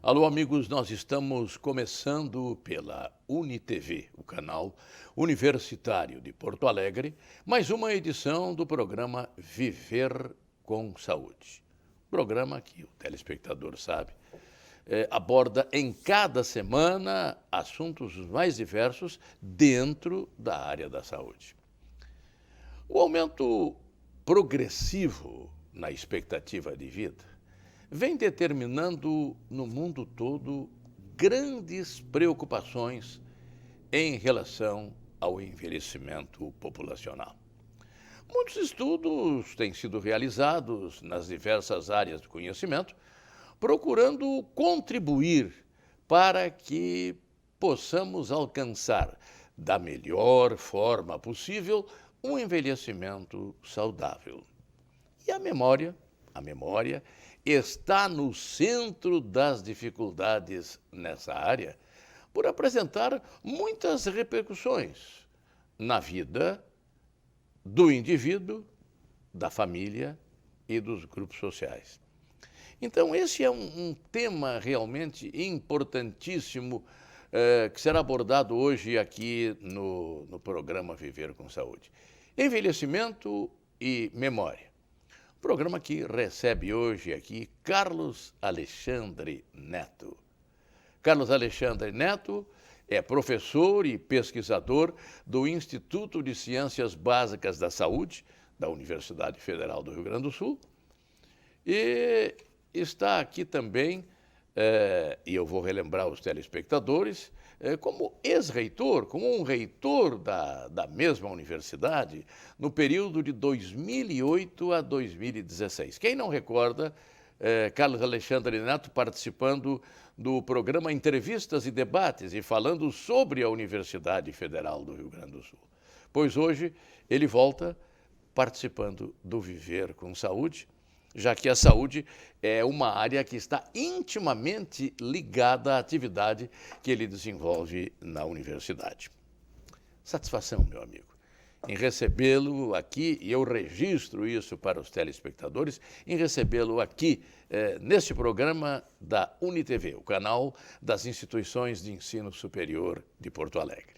Alô, amigos, nós estamos começando pela UniTV, o canal universitário de Porto Alegre, mais uma edição do programa Viver com Saúde. Programa que o telespectador sabe, aborda em cada semana assuntos mais diversos dentro da área da saúde. O aumento progressivo na expectativa de vida vem determinando no mundo todo grandes preocupações em relação ao envelhecimento populacional. Muitos estudos têm sido realizados nas diversas áreas do conhecimento, procurando contribuir para que possamos alcançar da melhor forma possível um envelhecimento saudável. E a memória está no centro das dificuldades nessa área, por apresentar muitas repercussões na vida do indivíduo, da família e dos grupos sociais. Então, esse é um tema realmente importantíssimo que será abordado hoje aqui no programa Viver com Saúde. Envelhecimento e memória. Programa que recebe hoje aqui Carlos Alexandre Neto. Carlos Alexandre Neto é professor e pesquisador do Instituto de Ciências Básicas da Saúde, da Universidade Federal do Rio Grande do Sul, e está aqui também, e eu vou relembrar os telespectadores, como ex-reitor, como um reitor da mesma universidade, no período de 2008 a 2016. Quem não recorda, Carlos Alexandre Neto participando do programa Entrevistas e Debates e falando sobre a Universidade Federal do Rio Grande do Sul. Pois hoje ele volta participando do Viver com Saúde, já que a saúde é uma área que está intimamente ligada à atividade que ele desenvolve na universidade. Satisfação, meu amigo, em recebê-lo aqui, e eu registro isso para os telespectadores, em recebê-lo aqui neste programa da UniTV, o canal das instituições de ensino superior de Porto Alegre.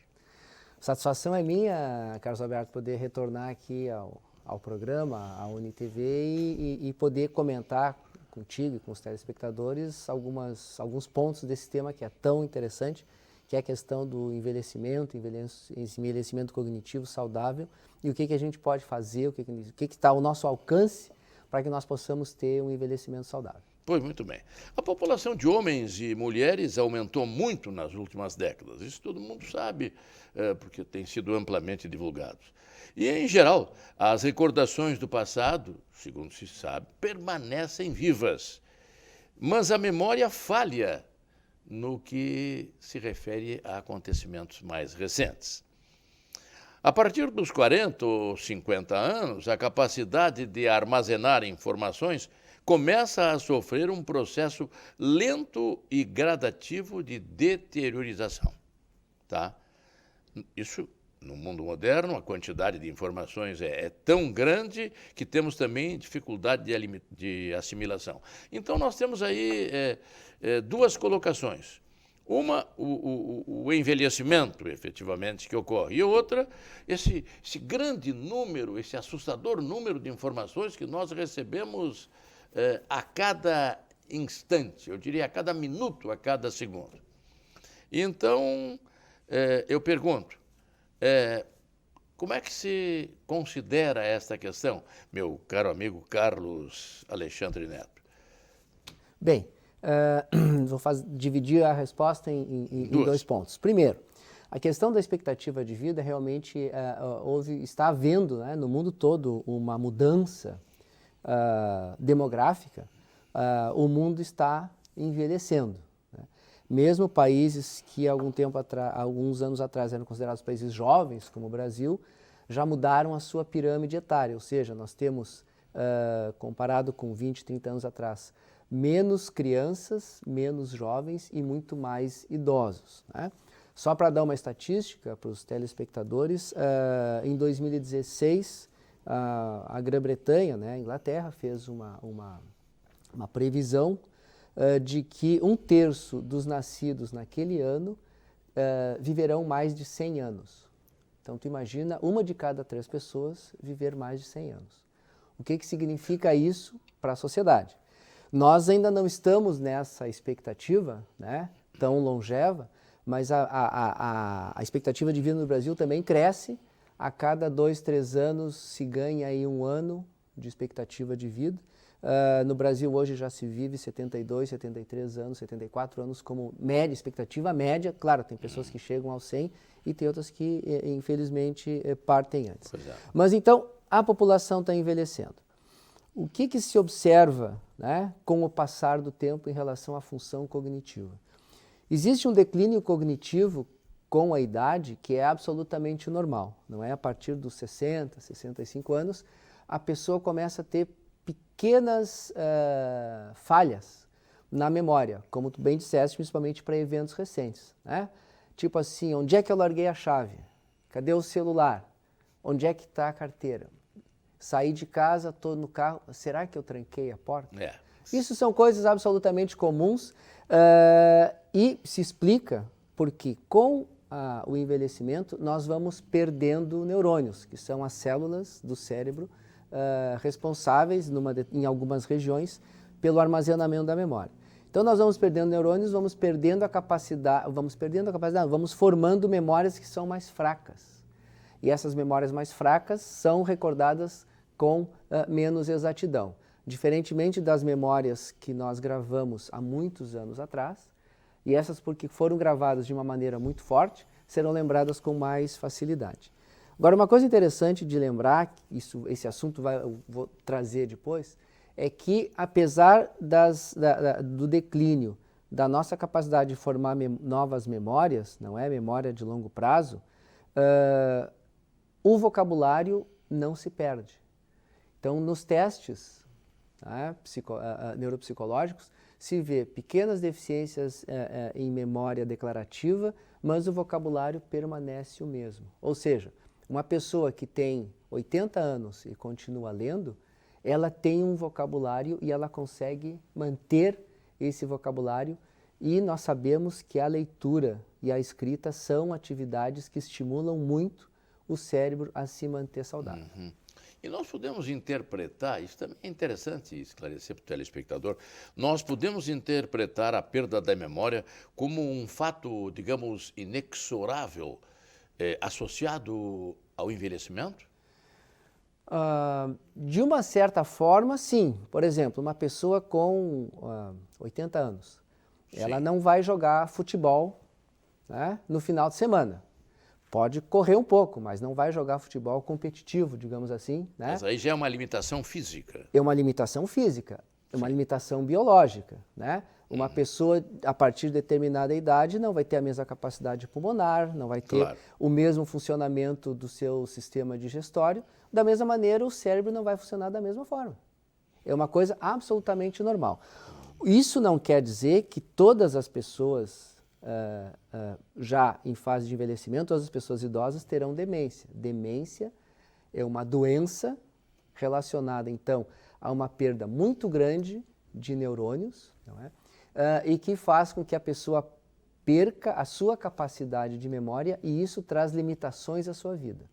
Satisfação é minha, Carlos Alberto, poder retornar aqui ao programa, à UniTV e poder comentar contigo e com os telespectadores alguns pontos desse tema que é tão interessante, que é a questão do envelhecimento cognitivo saudável e o que a gente pode fazer, o que está ao nosso alcance para que nós possamos ter um envelhecimento saudável. Pois muito bem. A população de homens e mulheres aumentou muito nas últimas décadas. Isso todo mundo sabe, porque tem sido amplamente divulgado. E, em geral, as recordações do passado, segundo se sabe, permanecem vivas. Mas a memória falha no que se refere a acontecimentos mais recentes. A partir dos 40 ou 50 anos, a capacidade de armazenar informações começa a sofrer um processo lento e gradativo de deteriorização. Tá? Isso, no mundo moderno, a quantidade de informações é tão grande que temos também dificuldade de assimilação. Então, nós temos aí duas colocações. Uma, o envelhecimento, efetivamente, que ocorre. E outra, esse grande número, esse assustador número de informações que nós recebemos a cada instante, eu diria a cada minuto, a cada segundo. Então, eu pergunto, como é que se considera esta questão, meu caro amigo Carlos Alexandre Neto? Bem, vou dividir a resposta em dois pontos. Primeiro, a questão da expectativa de vida realmente está havendo, né, no mundo todo uma mudança demográfica. O mundo está envelhecendo. Né? Mesmo países que alguns anos atrás eram considerados países jovens, como o Brasil, já mudaram a sua pirâmide etária, ou seja, nós temos, comparado com 20, 30 anos atrás, menos crianças, menos jovens e muito mais idosos. Né? Só para dar uma estatística para os telespectadores, em 2016, a Grã-Bretanha, né, a Inglaterra, fez uma previsão de que 1/3 dos nascidos naquele ano viverão mais de 100 anos. Então, tu imagina 1 de cada 3 pessoas viver mais de 100 anos. O que significa isso para a sociedade? Nós ainda não estamos nessa expectativa, né, tão longeva, mas a expectativa de vida no Brasil também cresce. A cada 2, 3 anos se ganha aí 1 ano de expectativa de vida. No Brasil hoje já se vive 72, 73 anos, 74 anos como média, expectativa média. Claro, tem pessoas que chegam aos 100 e tem outras que, infelizmente, partem antes. Mas então, a população está envelhecendo. O que se observa, né, com o passar do tempo em relação à função cognitiva? Existe um declínio cognitivo com a idade que é absolutamente normal. Não é a partir dos 60, 65 anos, a pessoa começa a ter pequenas falhas na memória, como tu bem disseste, principalmente para eventos recentes, né? Tipo assim, onde é que eu larguei a chave? Cadê o celular? Onde é que está a carteira? Saí de casa, estou no carro, será que eu tranquei a porta? Isso são coisas absolutamente comuns e se explica porque com o envelhecimento nós vamos perdendo neurônios, que são as células do cérebro responsáveis em algumas regiões pelo armazenamento da memória. Então nós vamos perdendo neurônios, vamos formando memórias que são mais fracas. E essas memórias mais fracas são recordadas com menos exatidão. Diferentemente das memórias que nós gravamos há muitos anos atrás, e essas porque foram gravadas de uma maneira muito forte, serão lembradas com mais facilidade. Agora, uma coisa interessante de lembrar, esse assunto eu vou trazer depois, é que apesar do declínio da nossa capacidade de formar novas memórias, não é memória de longo prazo, o vocabulário não se perde. Então, nos testes neuropsicológicos, se vê pequenas deficiências em memória declarativa, mas o vocabulário permanece o mesmo. Ou seja, uma pessoa que tem 80 anos e continua lendo, ela tem um vocabulário e ela consegue manter esse vocabulário, e nós sabemos que a leitura e a escrita são atividades que estimulam muito o cérebro a se manter saudável. E nós podemos interpretar, isso também é interessante esclarecer para o telespectador, nós podemos interpretar a perda da memória como um fato, digamos, inexorável, associado ao envelhecimento? De uma certa forma, sim. Por exemplo, uma pessoa com 80 anos, ela não vai jogar futebol, né, no final de semana. Pode correr um pouco, mas não vai jogar futebol competitivo, digamos assim, né? Mas aí já é uma limitação física. É uma limitação física, é uma limitação biológica, né? Uma pessoa, a partir de determinada idade, não vai ter a mesma capacidade pulmonar, não vai ter o mesmo funcionamento do seu sistema digestório. Da mesma maneira, o cérebro não vai funcionar da mesma forma. É uma coisa absolutamente normal. Isso não quer dizer que todas as pessoas já em fase de envelhecimento, todas as pessoas idosas terão demência. Demência é uma doença relacionada, então, a uma perda muito grande de neurônios, não é? E que faz com que a pessoa perca a sua capacidade de memória, e isso traz limitações à sua vida.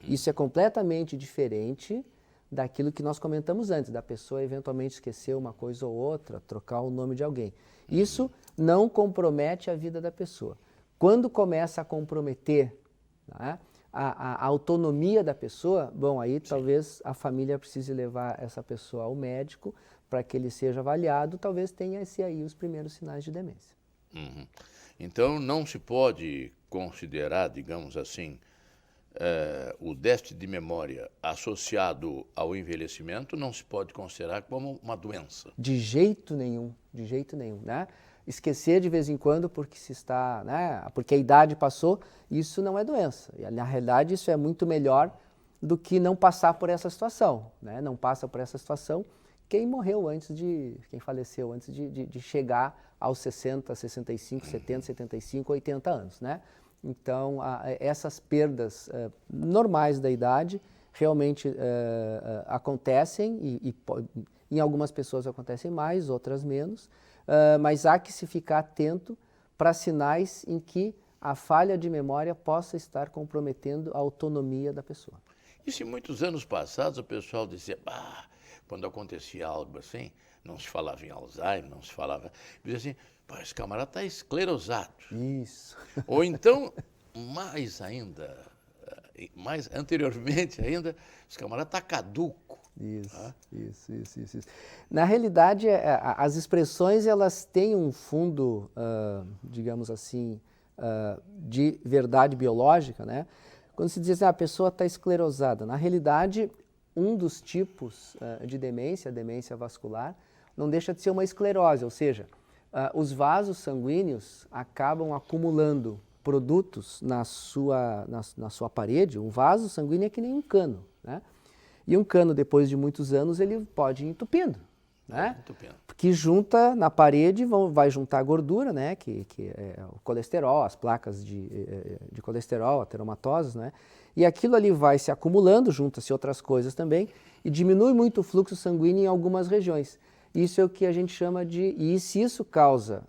Isso é completamente diferente daquilo que nós comentamos antes, da pessoa eventualmente esquecer uma coisa ou outra, trocar o nome de alguém. Isso não compromete a vida da pessoa. Quando começa a comprometer, né, a autonomia da pessoa, bom, aí talvez a família precise levar essa pessoa ao médico para que ele seja avaliado, talvez tenha aí os primeiros sinais de demência. Então não se pode considerar, digamos assim, o déficit de memória associado ao envelhecimento não se pode considerar como uma doença. De jeito nenhum, né? Esquecer de vez em quando porque porque a idade passou, isso não é doença. E, na realidade, isso é muito melhor do que não passar por essa situação, né? Não passa por essa situação quem faleceu antes de chegar aos 60, 65, 70, 75, 80 anos, né? Então, essas perdas normais da idade realmente acontecem e em algumas pessoas acontecem mais, outras menos, mas há que se ficar atento para sinais em que a falha de memória possa estar comprometendo a autonomia da pessoa. E se muitos anos passados o pessoal dizia, quando acontecia algo assim, não se falava em Alzheimer, não se falava, dizia assim, esse camarada está esclerosado. Isso. Ou então, mais ainda, mais anteriormente ainda, esse camarada está caduco. Isso. Na realidade, as expressões elas têm um fundo, digamos assim, de verdade biológica, né? Quando se diz assim, a pessoa está esclerosada, na realidade, um dos tipos de demência, a demência vascular, não deixa de ser uma esclerose, ou seja, os vasos sanguíneos acabam acumulando produtos na sua parede. Um vaso sanguíneo é que nem um cano, né? E um cano, depois de muitos anos, ele pode ir entupindo, né? Porque junta na parede, vai juntar gordura, né? Que é o colesterol, as placas de colesterol, ateromatoses, né? E aquilo ali vai se acumulando, junta-se outras coisas também, e diminui muito o fluxo sanguíneo em algumas regiões. Isso é o que a gente chama de... E se isso causa,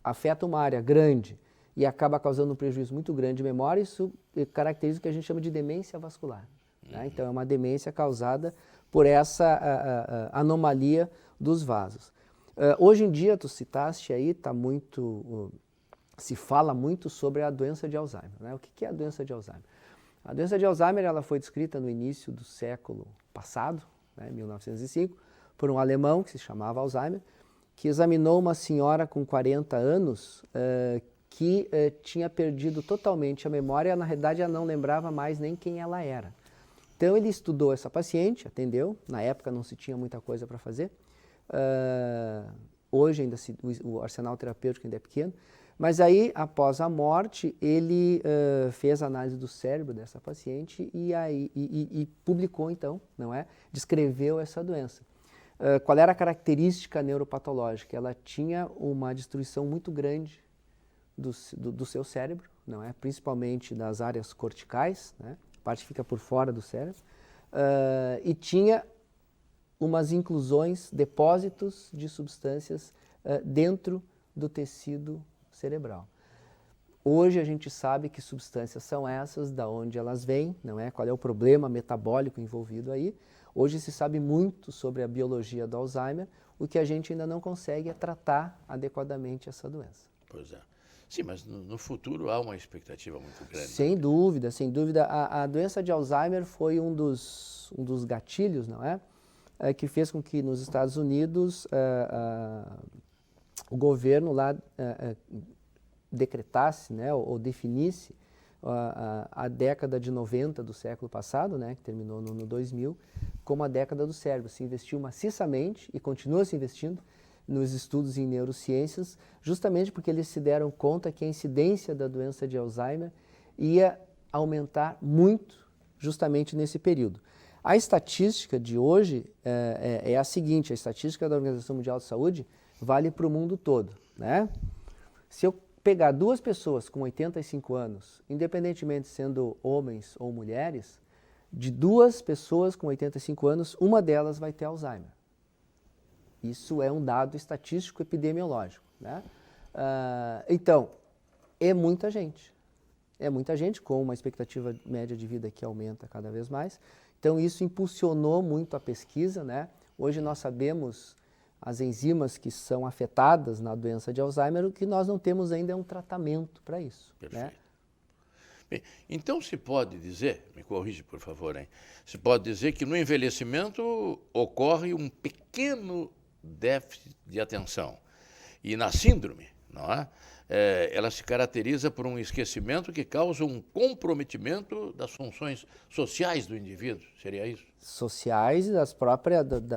afeta uma área grande e acaba causando um prejuízo muito grande de memória, isso caracteriza o que a gente chama de demência vascular. Né? Então, é uma demência causada por essa anomalia dos vasos. Hoje em dia, tu citaste aí, se fala muito sobre a doença de Alzheimer. Né? O que é a doença de Alzheimer? A doença de Alzheimer ela foi descrita no início do século passado, né, 1905, por um alemão que se chamava Alzheimer, que examinou uma senhora com 40 anos que tinha perdido totalmente a memória, na realidade ela não lembrava mais nem quem ela era. Então ele estudou essa paciente, atendeu, na época não se tinha muita coisa para fazer, hoje ainda o arsenal terapêutico ainda é pequeno, mas aí, após a morte, ele fez a análise do cérebro dessa paciente e publicou, então, não é? Descreveu essa doença. Qual era a característica neuropatológica? Ela tinha uma destruição muito grande do seu cérebro, não é? Principalmente das áreas corticais, né? A parte que fica por fora do cérebro, e tinha umas inclusões, depósitos de substâncias dentro do tecido cerebral. Hoje a gente sabe que substâncias são essas, da onde elas vêm, não é? Qual é o problema metabólico envolvido aí. Hoje se sabe muito sobre a biologia do Alzheimer, o que a gente ainda não consegue é tratar adequadamente essa doença. Pois é. Sim, mas no futuro há uma expectativa muito grande. Sem dúvida, sem dúvida. A doença de Alzheimer foi um dos gatilhos, não é? Que fez com que nos Estados Unidos o governo lá decretasse, né, ou definisse a década de 90 do século passado, né, que terminou no 2000, como a década do cérebro. Se investiu maciçamente e continua se investindo nos estudos em neurociências, justamente porque eles se deram conta que a incidência da doença de Alzheimer ia aumentar muito justamente nesse período. A estatística de hoje é a seguinte, a estatística da Organização Mundial de Saúde vale para o mundo todo, né? Se eu pegar duas pessoas com 85 anos, independentemente sendo homens ou mulheres, de duas pessoas com 85 anos, uma delas vai ter Alzheimer. Isso é um dado estatístico epidemiológico, né? Então, é muita gente. É muita gente com uma expectativa média de vida que aumenta cada vez mais. Então, isso impulsionou muito a pesquisa, né? Hoje nós sabemos as enzimas que são afetadas na doença de Alzheimer, o que nós não temos ainda é um tratamento para isso. Perfeito. Né? Bem, então se pode dizer, me corrige por favor, hein? Se pode dizer que no envelhecimento ocorre um pequeno déficit de atenção. E na síndrome, não é? Ela se caracteriza por um esquecimento que causa um comprometimento das funções sociais do indivíduo, seria isso? Sociais e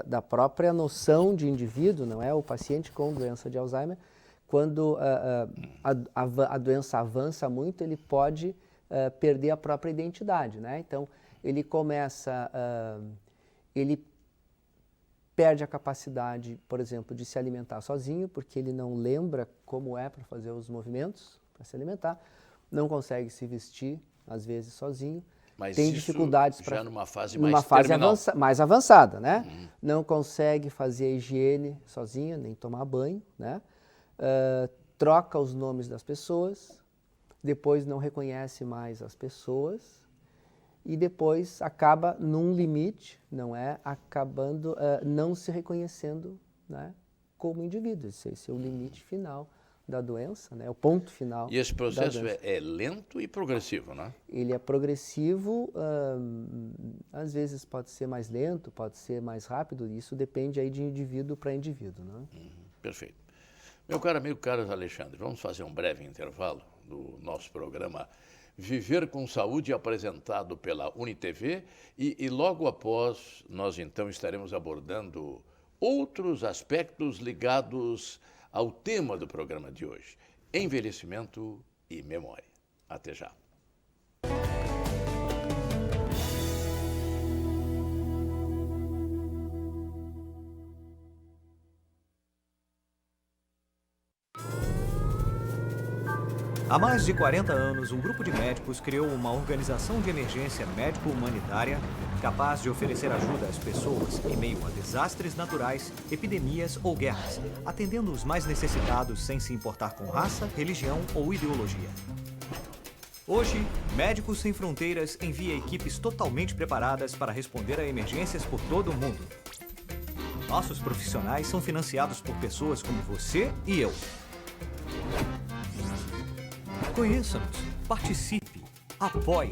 da própria noção de indivíduo, não é? O paciente com doença de Alzheimer, quando a doença avança muito, ele pode perder a própria identidade, né? Então, ele começa, ele perde a capacidade, por exemplo, de se alimentar sozinho, porque ele não lembra como é para fazer os movimentos, para se alimentar, não consegue se vestir, às vezes, sozinho, Mas tem isso dificuldades já numa fase numa mais fase terminal. mais avançada, né? Não consegue fazer a higiene sozinha, nem tomar banho, né? Troca os nomes das pessoas, depois não reconhece mais as pessoas e depois acaba num limite, não é? Acabando não se reconhecendo, né, como indivíduo. Esse é o limite final da doença, né? O ponto final. E esse processo da doença. é lento e progressivo, né? Ele é progressivo, às vezes pode ser mais lento, pode ser mais rápido, isso depende aí de indivíduo para indivíduo, né? Perfeito. Meu caro amigo Carlos Alexandre, vamos fazer um breve intervalo do nosso programa Viver com Saúde, apresentado pela UniTV, e logo após nós então estaremos abordando outros aspectos ligados ao tema do programa de hoje, envelhecimento e memória. Até já. Há mais de 40 anos, um grupo de médicos criou uma organização de emergência médico-humanitária capaz de oferecer ajuda às pessoas em meio a desastres naturais, epidemias ou guerras, atendendo os mais necessitados sem se importar com raça, religião ou ideologia. Hoje, Médicos Sem Fronteiras envia equipes totalmente preparadas para responder a emergências por todo o mundo. Nossos profissionais são financiados por pessoas como você e eu. Conheça-nos, participe, apoie,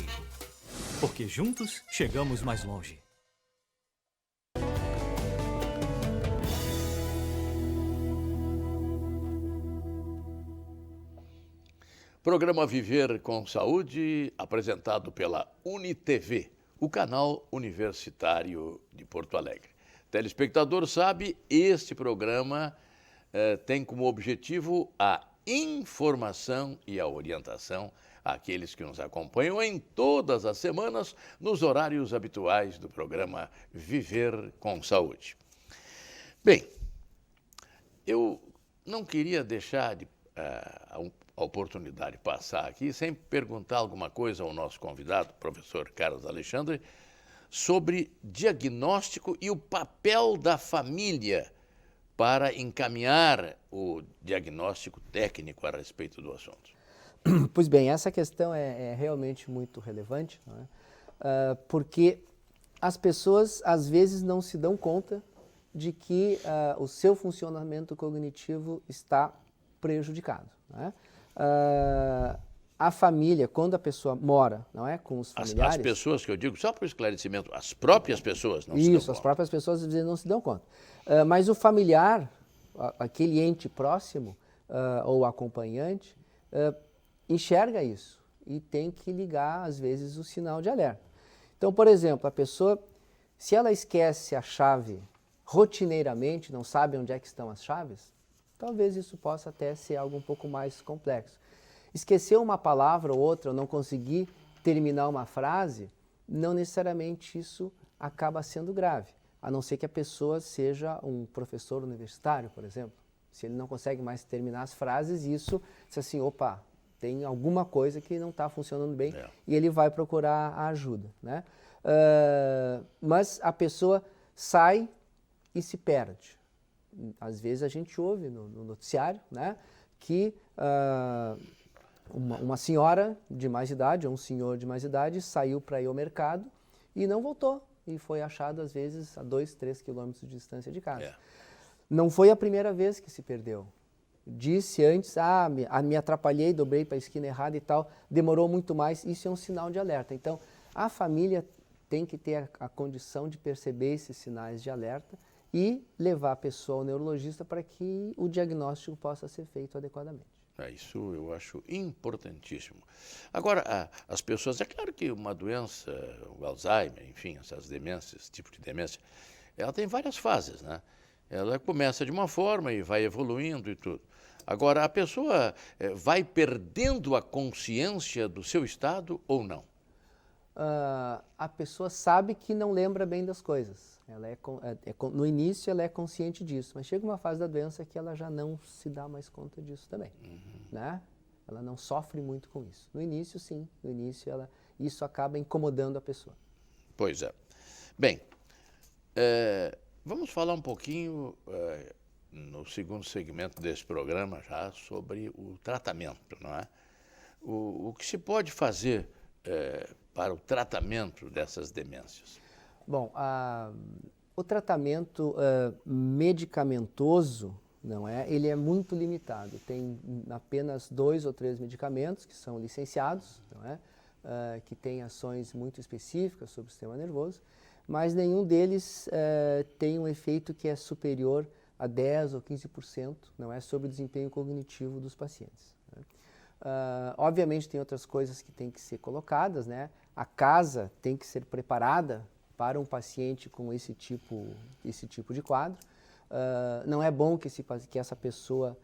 porque juntos chegamos mais longe. Programa Viver com Saúde, apresentado pela UniTV, o canal universitário de Porto Alegre. Telespectador sabe, este programa tem como objetivo a informação e a orientação àqueles que nos acompanham em todas as semanas nos horários habituais do programa Viver com Saúde. Bem, eu não queria deixar a oportunidade passar aqui sem perguntar alguma coisa ao nosso convidado, professor Carlos Alexandre, sobre diagnóstico e o papel da família para encaminhar o diagnóstico técnico a respeito do assunto. Pois bem, essa questão é realmente muito relevante, não é? Porque as pessoas às vezes não se dão conta de que o seu funcionamento cognitivo está prejudicado, não é? A família, quando a pessoa mora, não é, com os familiares... As pessoas que eu digo, só para o esclarecimento, as próprias pessoas não se dão conta. Isso, as próprias pessoas às vezes não se dão conta. Mas o familiar, aquele ente próximo ou acompanhante, enxerga isso e tem que ligar, às vezes, o sinal de alerta. Então, por exemplo, a pessoa, se ela esquece a chave rotineiramente, não sabe onde é que estão as chaves, talvez isso possa até ser algo um pouco mais complexo. Esquecer uma palavra ou outra, ou não conseguir terminar uma frase, não necessariamente isso acaba sendo grave, a não ser que a pessoa seja um professor universitário, por exemplo. Se ele não consegue mais terminar as frases, isso diz assim, opa, tem alguma coisa que não está funcionando bem e ele vai procurar a ajuda, né? Mas a pessoa sai e se perde. Às vezes a gente ouve no noticiário, né, que uma senhora de mais idade ou um senhor de mais idade saiu para ir ao mercado e não voltou. E foi achado, às vezes, a 2, 3 quilômetros de distância de casa. Não foi a primeira vez que se perdeu. Disse antes, me atrapalhei, dobrei para a esquina errada e tal, demorou muito mais, isso é um sinal de alerta. Então, a família tem que ter a condição de perceber esses sinais de alerta e levar a pessoa ao neurologista para que o diagnóstico possa ser feito adequadamente. Isso eu acho importantíssimo. Agora, as pessoas, é claro que uma doença, o Alzheimer, enfim, essas demências, esse tipo de demência, ela tem várias fases, né? Ela começa de uma forma e vai evoluindo e tudo. Agora, a pessoa vai perdendo a consciência do seu estado ou não? A pessoa sabe que não lembra bem das coisas. Ela no início ela é consciente disso, mas chega uma fase da doença que ela já não se dá mais conta disso também, né? Ela não sofre muito com isso. No início, sim. No início isso acaba incomodando a pessoa. Pois é. Bem, vamos falar um pouquinho, no segundo segmento desse programa, já sobre o tratamento, não é? O que se pode fazer para o tratamento dessas demências? Bom, o tratamento medicamentoso, não é? Ele é muito limitado. Tem apenas 2 ou 3 medicamentos que são licenciados, não é? Que têm ações muito específicas sobre o sistema nervoso, mas nenhum deles tem um efeito que é superior a 10 ou 15%, não é? Sobre o desempenho cognitivo dos pacientes. Né? Obviamente tem outras coisas que têm que ser colocadas, né? A casa tem que ser preparada para um paciente com esse tipo de quadro. Não é bom que essa pessoa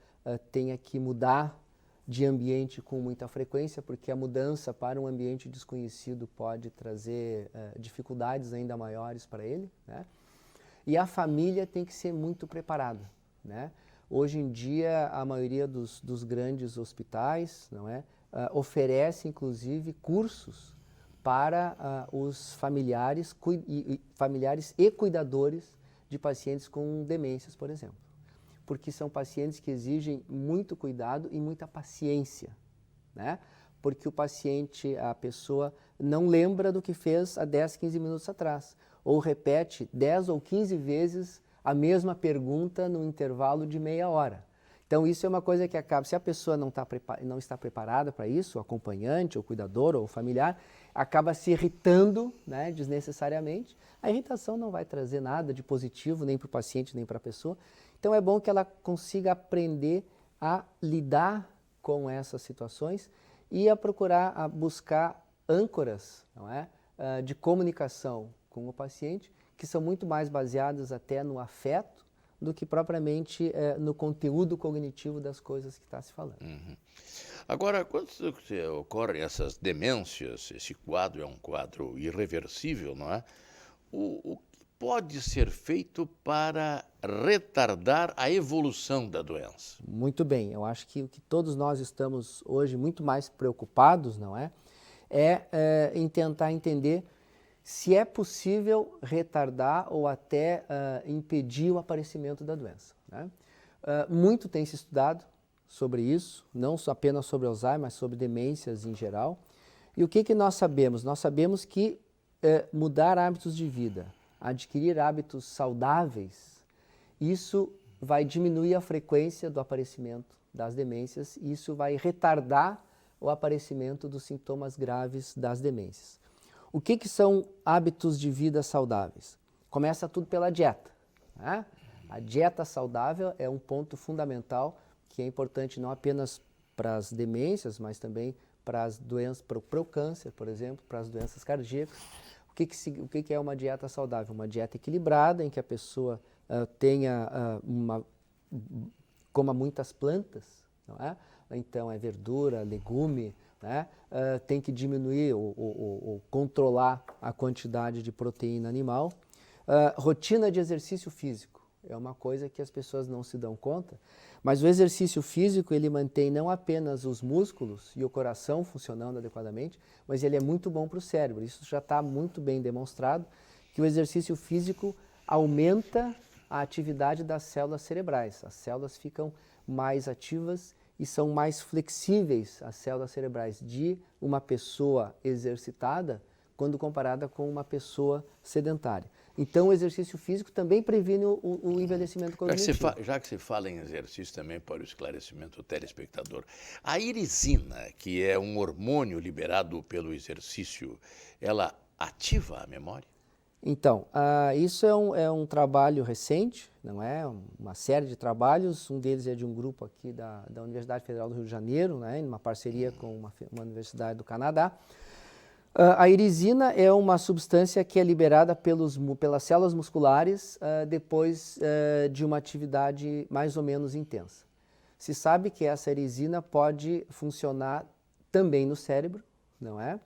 tenha que mudar de ambiente com muita frequência, porque a mudança para um ambiente desconhecido pode trazer dificuldades ainda maiores para ele, né? E a família tem que ser muito preparada, né? Hoje em dia, a maioria dos grandes hospitais, não é, oferece, inclusive, cursos para os familiares e cuidadores de pacientes com demências, por exemplo. Porque são pacientes que exigem muito cuidado e muita paciência, né? Porque a pessoa não lembra do que fez há 10, 15 minutos atrás, ou repete 10 ou 15 vezes a mesma pergunta no intervalo de meia hora. Então isso é uma coisa que acaba, se a pessoa não está preparada para isso, o acompanhante, o cuidador ou o familiar, acaba se irritando, né, desnecessariamente. A irritação não vai trazer nada de positivo nem para o paciente nem para a pessoa. Então é bom que ela consiga aprender a lidar com essas situações e a buscar âncoras, não é, de comunicação com o paciente, que são muito mais baseadas até no afeto do que propriamente no conteúdo cognitivo das coisas que está se falando. Uhum. Agora, quando ocorrem essas demências, esse quadro é um quadro irreversível, não é? O que pode ser feito para retardar a evolução da doença? Muito bem, eu acho que o que todos nós estamos hoje muito mais preocupados, não é? Em tentar entender se é possível retardar ou até impedir o aparecimento da doença, né? Muito tem se estudado sobre isso, não apenas sobre Alzheimer, mas sobre demências em geral. E o que nós sabemos? Nós sabemos que mudar hábitos de vida, adquirir hábitos saudáveis, isso vai diminuir a frequência do aparecimento das demências e isso vai retardar o aparecimento dos sintomas graves das demências. O que são hábitos de vida saudáveis? Começa tudo pela dieta, né? A dieta saudável é um ponto fundamental que é importante não apenas para as demências, mas também para as doenças, para o câncer, por exemplo, para as doenças cardíacas. O que é uma dieta saudável? Uma dieta equilibrada, em que a pessoa coma muitas plantas, não é? Então é verdura, legume, né? Tem que diminuir ou controlar a quantidade de proteína animal. Rotina de exercício físico é uma coisa que as pessoas não se dão conta, mas o exercício físico ele mantém não apenas os músculos e o coração funcionando adequadamente, mas ele é muito bom para o cérebro. Isso já está muito bem demonstrado, que o exercício físico aumenta a atividade das células cerebrais. As células ficam mais ativas e são mais flexíveis, as células cerebrais de uma pessoa exercitada quando comparada com uma pessoa sedentária. Então o exercício físico também previne o envelhecimento cognitivo. Já que se fala em exercício também para o esclarecimento do telespectador, a irisina, que é um hormônio liberado pelo exercício, ela ativa a memória? Então, isso é um trabalho recente, não é? Uma série de trabalhos, um deles é de um grupo aqui da Universidade Federal do Rio de Janeiro, né? Em uma parceria com uma universidade do Canadá. A irisina é uma substância que é liberada pelas células musculares depois de uma atividade mais ou menos intensa. Se sabe que essa irisina pode funcionar também no cérebro, não é?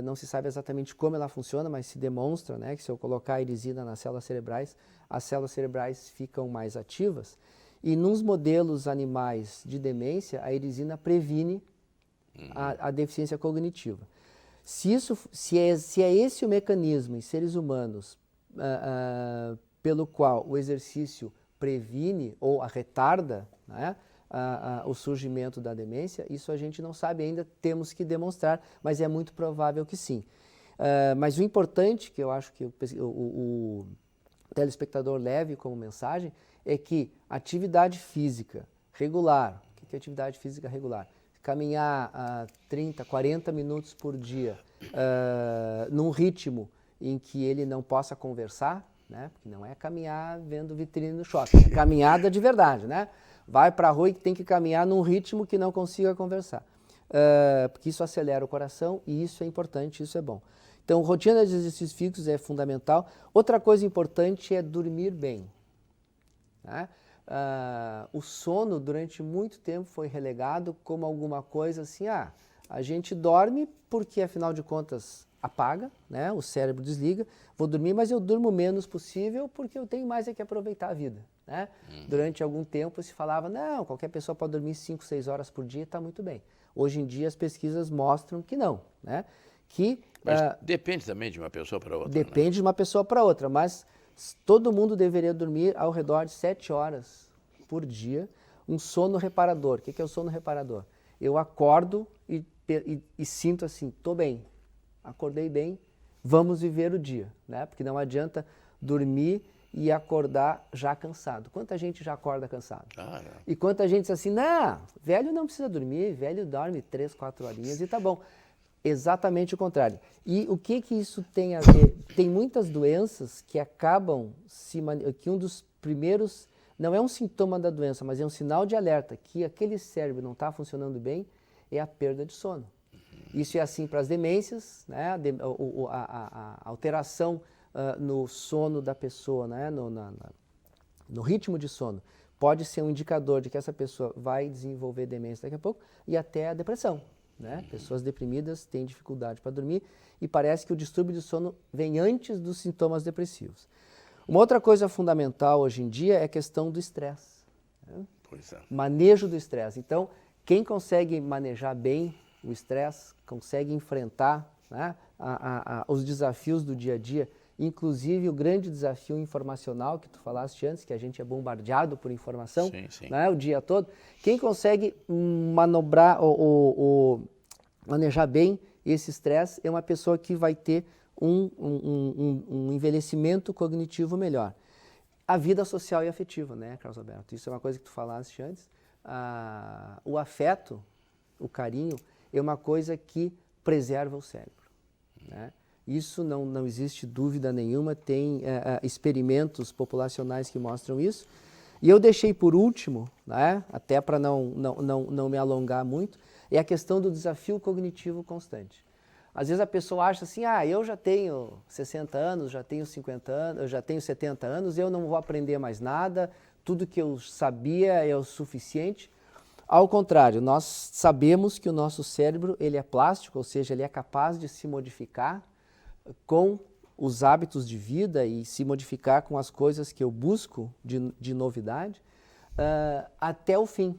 Não se sabe exatamente como ela funciona, mas se demonstra, né, que se eu colocar a irisina nas células cerebrais, as células cerebrais ficam mais ativas. E nos modelos animais de demência, a irisina previne a deficiência cognitiva. Se é esse o mecanismo em seres humanos pelo qual o exercício previne ou retarda, né, o surgimento da demência, isso a gente não sabe ainda, temos que demonstrar, mas é muito provável que sim. Mas o importante, que eu acho que o telespectador leve como mensagem, é que atividade física regular, o que é atividade física regular? Caminhar 30, 40 minutos por dia, num ritmo em que ele não possa conversar, né? Porque não é caminhar vendo vitrine no shopping, é caminhada de verdade, né? Vai para a rua e tem que caminhar num ritmo que não consiga conversar, porque isso acelera o coração e isso é importante, isso é bom. Então, rotina de exercícios físicos é fundamental. Outra coisa importante é dormir bem, né? O sono, durante muito tempo, foi relegado como alguma coisa assim, a gente dorme porque, afinal de contas, apaga, né? O cérebro desliga, vou dormir, mas eu durmo menos possível porque eu tenho mais é que aproveitar a vida, né? Durante algum tempo se falava, não, qualquer pessoa pode dormir 5, 6 horas por dia e está muito bem. Hoje em dia as pesquisas mostram que não, né? Mas depende também de uma pessoa para outra. Depende, né, de uma pessoa para outra, mas todo mundo deveria dormir ao redor de 7 horas por dia, um sono reparador. O que é o sono reparador? Eu acordo e sinto assim, estou bem, acordei bem, vamos viver o dia, né? Porque não adianta dormir e acordar já cansado. Quanta gente já acorda cansado? E quanta gente diz assim, não, velho não precisa dormir, velho dorme 3, 4 horinhas e tá bom. Exatamente o contrário. E o que isso tem a ver? Tem muitas doenças que acabam que um dos primeiros, não é um sintoma da doença, mas é um sinal de alerta que aquele cérebro não está funcionando bem, é a perda de sono. Isso é assim para as demências, né? A alteração no sono da pessoa, né? No ritmo de sono, pode ser um indicador de que essa pessoa vai desenvolver demência daqui a pouco e até a depressão, né? Pessoas deprimidas têm dificuldade para dormir e parece que o distúrbio de sono vem antes dos sintomas depressivos. Uma outra coisa fundamental hoje em dia é a questão do estresse, né? Pois é. Manejo do estresse. Então, quem consegue manejar bem o estresse, consegue enfrentar, né, os desafios do dia a dia, inclusive o grande desafio informacional que tu falaste antes, que a gente é bombardeado por informação, sim. Né, o dia todo. Quem consegue manobrar ou manejar bem esse estresse é uma pessoa que vai ter um envelhecimento cognitivo melhor. A vida social e afetiva, né, Carlos Alberto? Isso é uma coisa que tu falaste antes. O afeto, o carinho, é uma coisa que preserva o cérebro, né? Isso não existe dúvida nenhuma, tem experimentos populacionais que mostram isso. E eu deixei por último, né, até para não me alongar muito, é a questão do desafio cognitivo constante. Às vezes a pessoa acha assim, eu já tenho 60 anos, já tenho 50 anos, eu já tenho 70 anos, eu não vou aprender mais nada, tudo que eu sabia é o suficiente. Ao contrário, nós sabemos que o nosso cérebro ele é plástico, ou seja, ele é capaz de se modificar com os hábitos de vida e se modificar com as coisas que eu busco de novidade até o fim,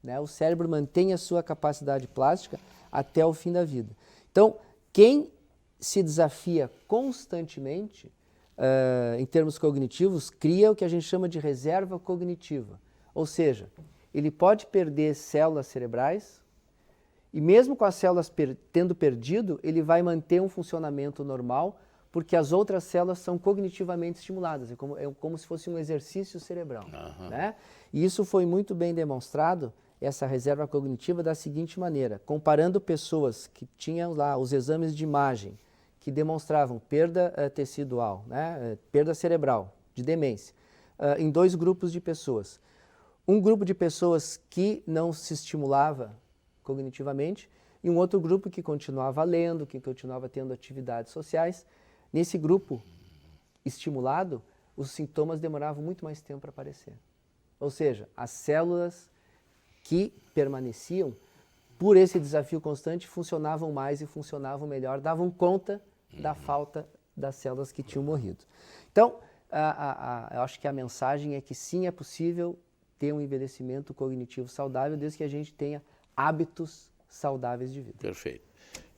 né? O cérebro mantém a sua capacidade plástica até o fim da vida. Então, quem se desafia constantemente em termos cognitivos, cria o que a gente chama de reserva cognitiva, ou seja, ele pode perder células cerebrais e mesmo com as células tendo perdido, ele vai manter um funcionamento normal porque as outras células são cognitivamente estimuladas, é como se fosse um exercício cerebral, né? E isso foi muito bem demonstrado, essa reserva cognitiva, da seguinte maneira, comparando pessoas que tinham lá os exames de imagem que demonstravam perda tecidual, né? Perda cerebral, de demência, em 2 grupos de pessoas. Um grupo de pessoas que não se estimulava cognitivamente e um outro grupo que continuava lendo, que continuava tendo atividades sociais. Nesse grupo estimulado, os sintomas demoravam muito mais tempo para aparecer. Ou seja, as células que permaneciam, por esse desafio constante, funcionavam mais e funcionavam melhor, davam conta da falta das células que tinham morrido. Então, eu acho que a mensagem é que sim, é possível ter um envelhecimento cognitivo saudável, desde que a gente tenha hábitos saudáveis de vida. Perfeito.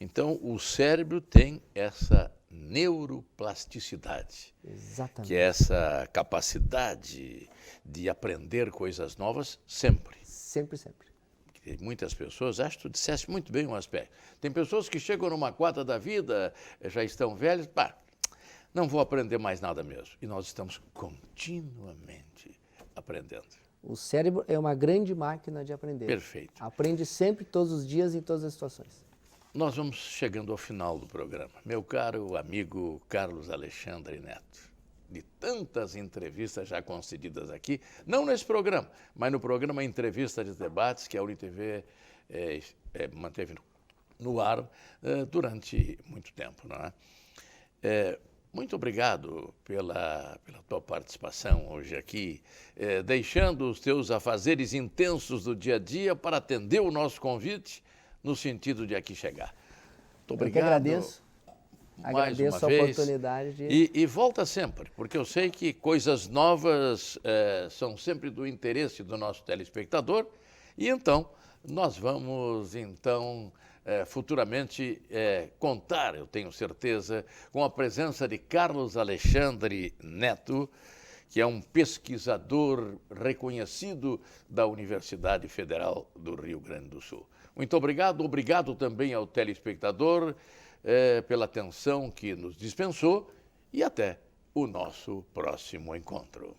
Então, o cérebro tem essa neuroplasticidade, Exatamente. que é essa capacidade de aprender coisas novas sempre. Sempre, sempre. Tem muitas pessoas, acho que tu disseste muito bem um aspecto. Tem pessoas que chegam numa quadra da vida, já estão velhas, pá, não vou aprender mais nada mesmo. E nós estamos continuamente aprendendo. O cérebro é uma grande máquina de aprender. Perfeito. Aprende sempre, todos os dias, em todas as situações. Nós vamos chegando ao final do programa. Meu caro amigo Carlos Alexandre Neto, de tantas entrevistas já concedidas aqui, não nesse programa, mas no programa Entrevista de Debates, que a UniTV manteve no ar durante muito tempo, não é? Muito obrigado pela tua participação hoje aqui, deixando os teus afazeres intensos do dia a dia para atender o nosso convite no sentido de aqui chegar. Muito obrigado. Eu que agradeço. Mais Agradeço uma vez. a oportunidade de... E volta sempre, porque eu sei que coisas novas são sempre do interesse do nosso telespectador. E então, nós vamos, futuramente contar, eu tenho certeza, com a presença de Carlos Alexandre Neto, que é um pesquisador reconhecido da Universidade Federal do Rio Grande do Sul. Muito obrigado. Obrigado também ao telespectador pela atenção que nos dispensou e até o nosso próximo encontro.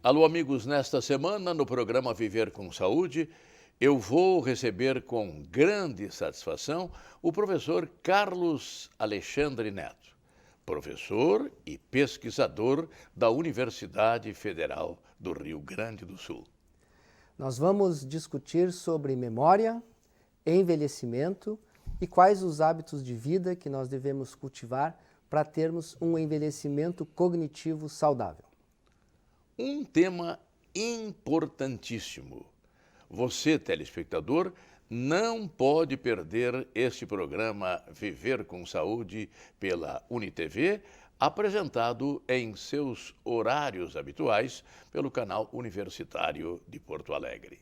Alô, amigos, nesta semana, no programa Viver com Saúde, eu vou receber com grande satisfação o professor Carlos Alexandre Neto, professor e pesquisador da Universidade Federal do Rio Grande do Sul. Nós vamos discutir sobre memória, envelhecimento e quais os hábitos de vida que nós devemos cultivar para termos um envelhecimento cognitivo saudável. Um tema importantíssimo. Você, telespectador, não pode perder este programa Viver com Saúde pela UniTV, apresentado em seus horários habituais pelo canal Universitário de Porto Alegre.